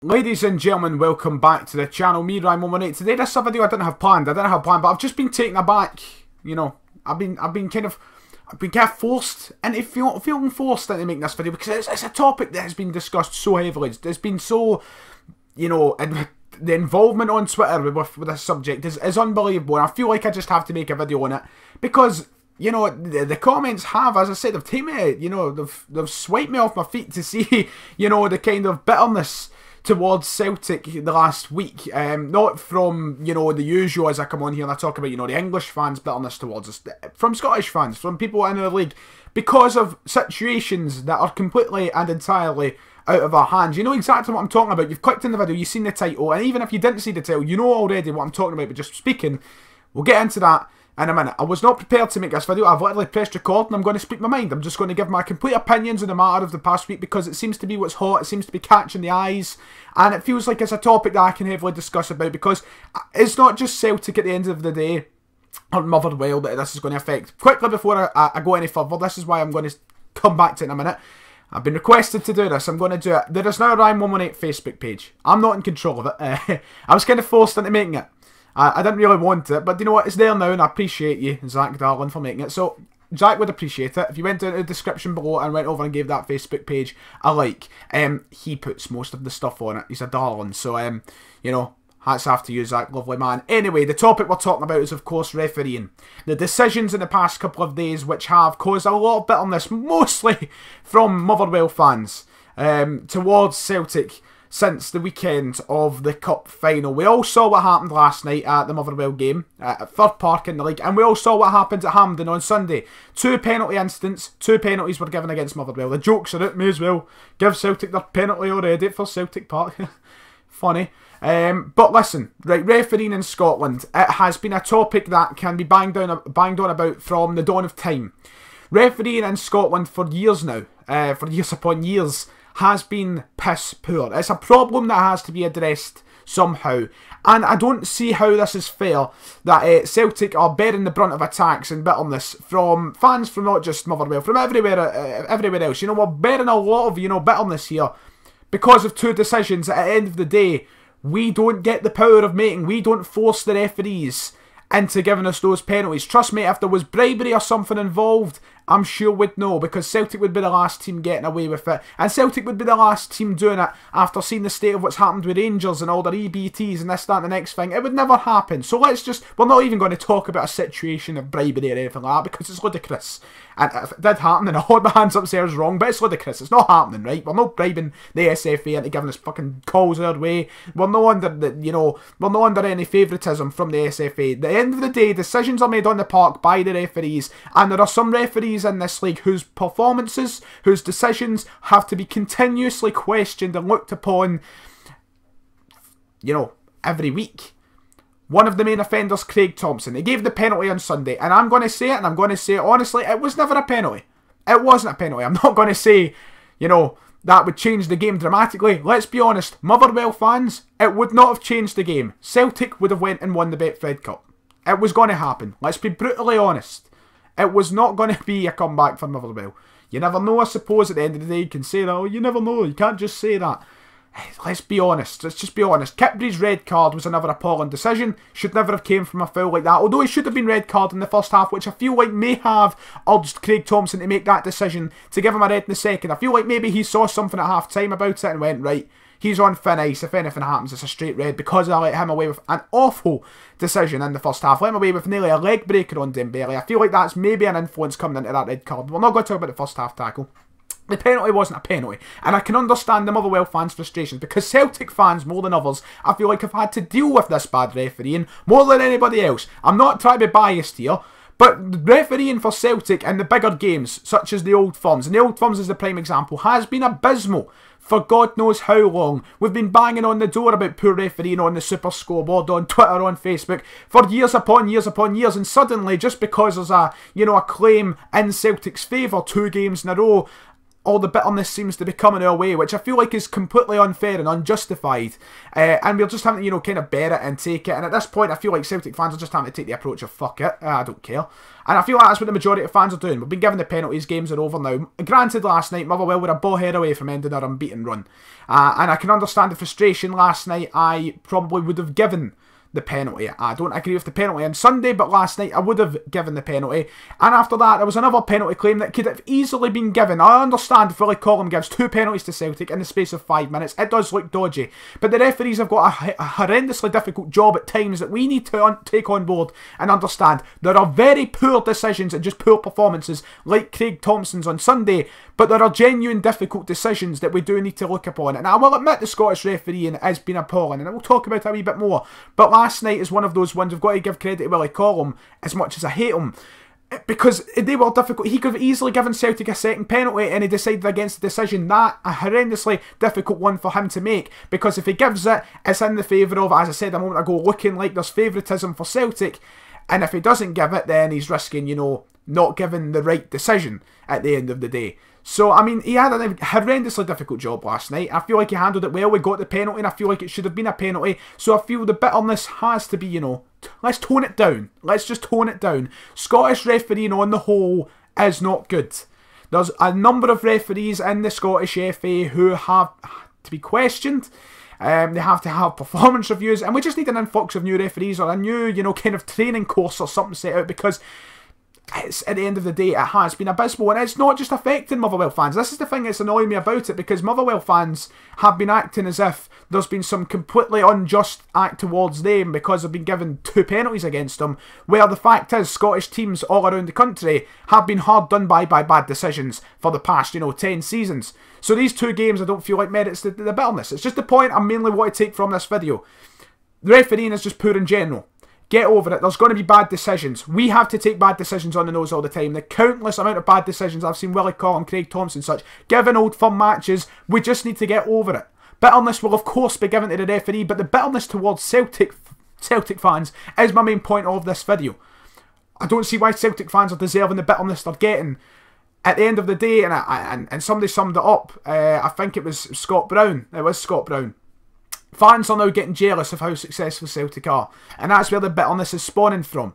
Ladies and gentlemen, welcome back to the channel. Me, Ryan118. Today, this is a video I didn't have planned. But I've just been taken aback. You know, I've been kind of forced into feeling forced into making this video because it's a topic that has been discussed so heavily. It's been so, you know, and the involvement on Twitter with this subject is unbelievable. And I feel like I just have to make a video on it because, you know, the comments have, as I said, they've taken me, you know, they've swiped me off my feet to see, you know, the kind of bitterness towards Celtic the last week. Not from, you know, the usual as I come on here and I talk about, you know, the English fans' bitterness towards us. From Scottish fans, from people in the league, because of situations that are completely and entirely out of our hands. You know exactly what I'm talking about. You've clicked in the video, you've seen the title, and even if you didn't see the title, you know already what I'm talking about, but just speaking, we'll get into that in a minute. I was not prepared to make this video. I've literally pressed record and I'm going to speak my mind. I'm just going to give my complete opinions on the matter of the past week because it seems to be what's hot, it seems to be catching the eyes, and it feels like it's a topic that I can heavily discuss about because it's not just Celtic at the end of the day, or Motherwell, that this is going to affect. Quickly before I go any further, this is why I'm going to come back to it in a minute. I've been requested to do this. I'm going to do it. There is now a Ryan118 Facebook page. I'm not in control of it. I was kind of forced into making it. I didn't really want it, but you know what, it's there now and I appreciate you, Zach Darling, for making it. So, Jack would appreciate it. If you went down to the description below and went over and gave that Facebook page a like, he puts most of the stuff on it. He's a darling. So, you know, hats off to you, Zach, lovely man. Anyway, the topic we're talking about is, of course, refereeing. The decisions in the past couple of days which have caused a lot of bitterness, mostly from Motherwell fans, towards Celtic, since the weekend of the Cup final. We all saw what happened last night at the Motherwell game, at Third Park in the league, and we all saw what happened at Hampden on Sunday. 2 penalty incidents, 2 penalties were given against Motherwell. The jokes are it, may as well give Celtic their penalty already for Celtic Park. Funny. But listen, right, refereeing in Scotland, it has been a topic that can be banged on about from the dawn of time. Refereeing in Scotland for years now, for years upon years, has been piss poor. It's a problem that has to be addressed somehow, and I don't see how this is fair that Celtic are bearing the brunt of attacks and bitterness from fans from not just Motherwell, from everywhere else. You know, we're bearing a lot of, you know, bitterness here because of 2 decisions. At the end of the day, we don't get the power of making. We don't force the referees into giving us those penalties. Trust me, if there was bribery or something involved, I'm sure we'd know, because Celtic would be the last team getting away with it. And Celtic would be the last team doing it after seeing the state of what's happened with Rangers and all their EBTs and this, that and the next thing. It would never happen. So let's just, we're not even going to talk about a situation of bribery or anything like that because it's ludicrous. And if it did happen, then I hold my hands up and say I was wrong, but it's ludicrous. It's not happening, right? We're not bribing the SFA into giving us fucking calls our way. We're not under the, you know, we're not under any favouritism from the SFA. At the end of the day, decisions are made on the park by the referees, and there are some referees in this league whose performances, whose decisions have to be continuously questioned and looked upon, you know, every week. One of the main offenders, Craig Thompson, he gave the penalty on Sunday, and I'm going to say it, and I'm going to say it honestly, it was never a penalty. It wasn't a penalty. I'm not going to say, you know, that would change the game dramatically. Let's be honest, Motherwell fans, it would not have changed the game. Celtic would have went and won the Betfred Cup. It was going to happen. Let's be brutally honest. It was not going to be a comeback for Motherwell. You never know, I suppose, at the end of the day, you can say that. Oh, you never know. You can't just say that. Let's be honest. Let's just be honest. Kipbrey's red card was another appalling decision. Should never have came from a foul like that. Although he should have been red card in the first half, which I feel like may have urged Craig Thompson to make that decision to give him a red in the second. I feel like maybe he saw something at half time about it and went, right, he's on thin ice. If anything happens, it's a straight red, because I let him away with an awful decision in the first half. Let him away with nearly a leg breaker on Dembele. I feel like that's maybe an influence coming into that red card. We're not going to talk about the first half tackle. The penalty wasn't a penalty, and I can understand the Motherwell fans' frustrations, because Celtic fans, more than others, I feel like have had to deal with this bad refereeing more than anybody else. I'm not trying to be biased here, but refereeing for Celtic in the bigger games, such as the Old Firms, and the Old Firms is the prime example, has been abysmal for God knows how long. We've been banging on the door about poor refereeing on the Super Scoreboard, on Twitter, on Facebook, for years upon years upon years, and suddenly, just because there's a, you know, a claim in Celtic's favour 2 games in a row, all the bitterness seems to be coming our way, which I feel like is completely unfair and unjustified. And we're just having to, kind of bear it and take it. And at this point, I feel like Celtic fans are just having to take the approach of fuck it, I don't care. And I feel like that's what the majority of fans are doing. We've been given the penalties, games are over now. Granted, last night, Motherwell were a ball head away from ending our unbeaten run. And I can understand the frustration last night. I probably would have given the penalty. I don't agree with the penalty on Sunday, but last night I would have given the penalty. And after that, there was another penalty claim that could have easily been given. I understand Willie Collum gives 2 penalties to Celtic in the space of 5 minutes. It does look dodgy. But the referees have got a horrendously difficult job at times that we need to take on board and understand. There are very poor decisions and just poor performances, like Craig Thompson's on Sunday, but there are genuine difficult decisions that we do need to look upon. And I will admit the Scottish refereeing has been appalling, and I will talk about it a wee bit more. But last night is one of those ones we've got to give credit to Willie Collum, as much as I hate him, because they were difficult. He could have easily given Celtic a second penalty and he decided against the decision. That, a horrendously difficult one for him to make, because if he gives it, it's in the favour of, as I said a moment ago, looking like there's favouritism for Celtic, and if he doesn't give it, then he's risking, not giving the right decision at the end of the day. So, I mean, he had a horrendously difficult job last night. I feel like he handled it well. We got the penalty, and I feel like it should have been a penalty. So I feel the bitterness has to be, let's tone it down. Let's just tone it down. Scottish refereeing on the whole is not good. There's a number of referees in the Scottish FA who have to be questioned. They have to have performance reviews, and we just need an influx of new referees or a new, kind of training course or something set out, because it's, at the end of the day, it has been abysmal, and it's not just affecting Motherwell fans. This is the thing that's annoying me about it, because Motherwell fans have been acting as if there's been some completely unjust act towards them because they've been given 2 penalties against them, where the fact is Scottish teams all around the country have been hard done by bad decisions for the past, 10 seasons. So these 2 games I don't feel like merits the bitterness. It's just the point I mainly want to take from this video. The refereeing is just poor in general. Get over it. There's going to be bad decisions. We have to take bad decisions on the nose all the time. The countless amount of bad decisions I've seen Willie Collum, Craig Thompson, such, given Old Firm matches, we just need to get over it. Bitterness will of course be given to the referee, but the bitterness towards Celtic fans is my main point of this video. I don't see why Celtic fans are deserving the bitterness they're getting. At the end of the day, and somebody summed it up, I think it was Scott Brown. It was Scott Brown. Fans are now getting jealous of how successful Celtic are, and that's where the bitterness is spawning from.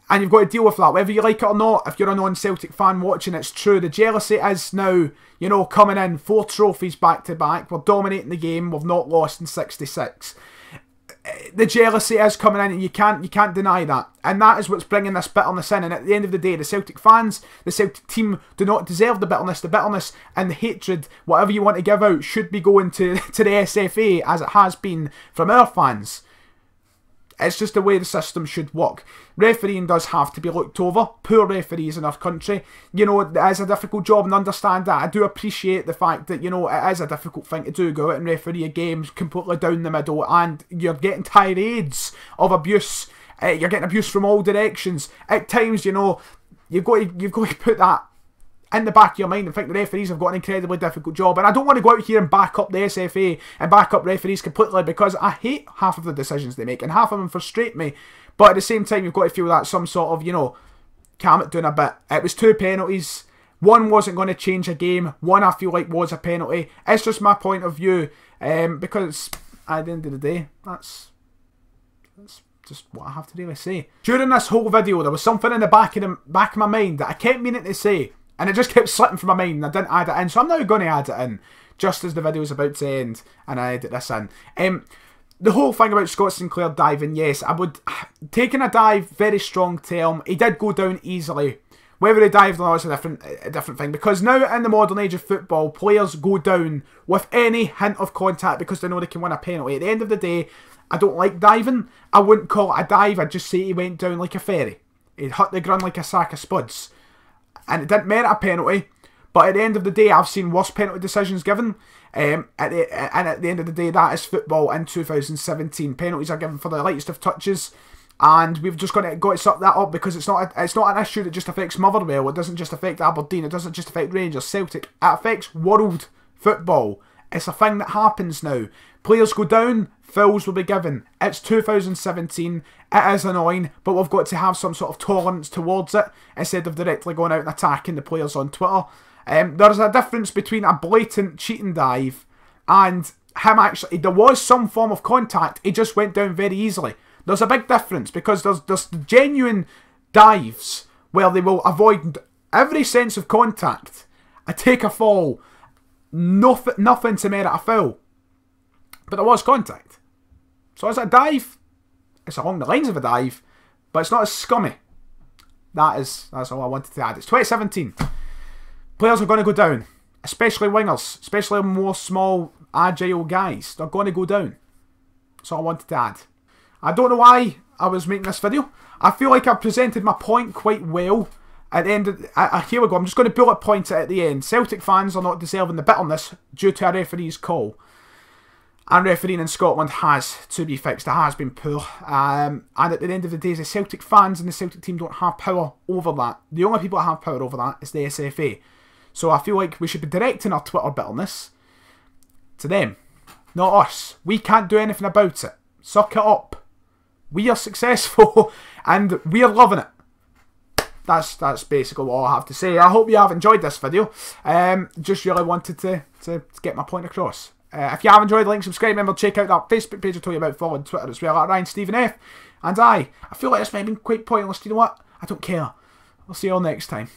And you've got to deal with that, whether you like it or not. If you're a non-Celtic fan watching, it's true. The jealousy is now, coming in. 4 trophies back to back. We're dominating the game. We've not lost in 66. The jealousy is coming in, and you can't deny that. And that is what's bringing this bitterness in. And at the end of the day, the Celtic fans, the Celtic team, do not deserve the bitterness. The bitterness and the hatred, whatever you want to give out, should be going to the SFA, as it has been from our fans. It's just the way the system should work. Refereeing does have to be looked over. Poor referees in our country. It is a difficult job, and understand that. I do appreciate the fact that, it is a difficult thing to do. Go out and referee a game completely down the middle, and you're getting tirades of abuse. You're getting abuse from all directions. At times, you've got to put that in the back of your mind and think the referees have got an incredibly difficult job. And I don't want to go out here and back up the SFA and back up referees completely, because I hate half of the decisions they make, and half of them frustrate me. But at the same time, you've got to feel that some sort of, calm it down a bit. It was 2 penalties. One wasn't going to change a game. One I feel like was a penalty. It's just my point of view, because at the end of the day, that's just what I have to really say. During this whole video, there was something in the back of my mind that I kept meaning to say, and it just kept slipping from my mind, and I didn't add it in. So I'm now going to add it in, just as the video is about to end, and I edit this in. The whole thing about Scott Sinclair diving, yes, taking a dive, very strong term. He did go down easily. Whether he dived or not is a different thing, because now in the modern age of football, players go down with any hint of contact because they know they can win a penalty. At the end of the day, I don't like diving. I wouldn't call it a dive. I'd just say he went down like a fairy. He hit the ground like a sack of spuds. And it didn't merit a penalty, but at the end of the day, I've seen worse penalty decisions given. And at the end of the day, that is football in 2017. Penalties are given for the lightest of touches, and we've just got to sort that up, because it's not an issue that just affects Motherwell. It doesn't just affect Aberdeen. It doesn't just affect Rangers, Celtic. It affects world football. It's a thing that happens now. Players go down, fouls will be given. It's 2017. It is annoying, but we've got to have some sort of tolerance towards it instead of directly going out and attacking the players on Twitter. There's a difference between a blatant cheating dive and him actually... There was some form of contact. He just went down very easily. There's a big difference because there's genuine dives where they will avoid every sense of contact. I take a fall. Nothing to merit a foul. But there was contact. So is it a dive? It's along the lines of a dive, but it's not as scummy. That's all I wanted to add. It's 2017. Players are going to go down. Especially wingers. Especially more small, agile guys. They're going to go down. That's all I wanted to add. I don't know why I was making this video. I feel like I've presented my point quite well. At the end of... here we go. I'm just going to bullet point it at the end. Celtic fans are not deserving the bitterness due to a referee's call. And refereeing in Scotland has to be fixed. It has been poor. And at the end of the day, the Celtic fans and the Celtic team don't have power over that. The only people that have power over that is the SFA. So I feel like we should be directing our Twitter bitterness to them, not us. We can't do anything about it. Suck it up. We are successful and we are loving it. That's basically all I have to say. I hope you have enjoyed this video. Just really wanted to get my point across. If you have enjoyed, like, subscribe, remember check out that Facebook page I told you about, follow on Twitter as well, at Ryan Stephen F. And I feel like this might have been quite pointless. Do you know what? I don't care. I'll see you all next time.